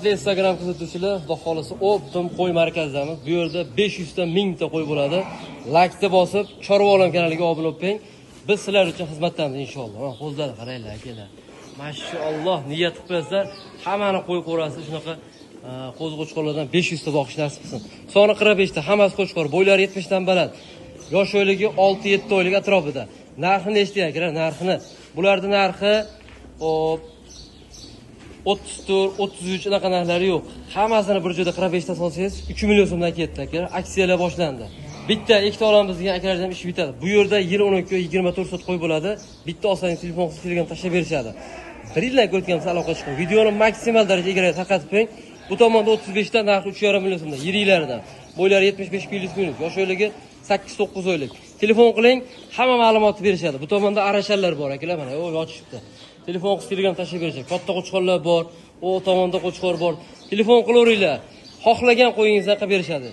Hurmatli Instagram kuzatuvchilar, xudo xolisa Optim qo'y markazidamiz. Bu yerda 500 ta 1000 ta qo'y bo'ladi. Like'ni bosib, Chorva olam kanaliga obuna bo'ling. Biz sizlar uchun xizmatdamiz inshaalloh. Mana qo'zlar qaranglar akalar. Mashalloh, niyat qilibsizlar. Hammani qo'y ko'rasiz, shunaqa qo'zg'ochqorlardan 500 ta boqish nasib qilsin. Soni 45 ta, hammasi qo'chqor, bo'ylari 70 dan baland. Yosh o'yligi 6-7 oylik atrofida. Narxini eshitayapsizlar, narxini. Bularning narxi 34, 33 unaqa narxlari yo'q. Hammasini bir joyda 45 ta solsangiz 3 million so'mdan ketdi aka. Aksiyalar boshlandi. Bitta ikkita olamiz degan akalardan ish bitadi. Bu yerda yil 12-24 soat qo'y bo'ladi. Bitta olsangiz telefonsiz Telegram tashlab berishadi. Bir yildan ko'rganimizda aloqa chiqing. Videoni maksimal darajada egarga tarqatib qo'ying. Bu tomonda 35 ta narxi 3,5 million so'mdan. Yiriklaridan. Bo'ylari 75 kunlik, yosh o'yligi 8-9 oylik. Telefon qiling, hamma ma'lumotni berishadi. Bu tomonda arashallar bor akalar, mana yochishibdi. Telefon qilib Telegram tashlab berishadi. Katta qo'chqorlar bor, u tomonda qo'chqor bor. Telefon qilaveringlar. Xohlagan qo'yingizga qilib berishadi.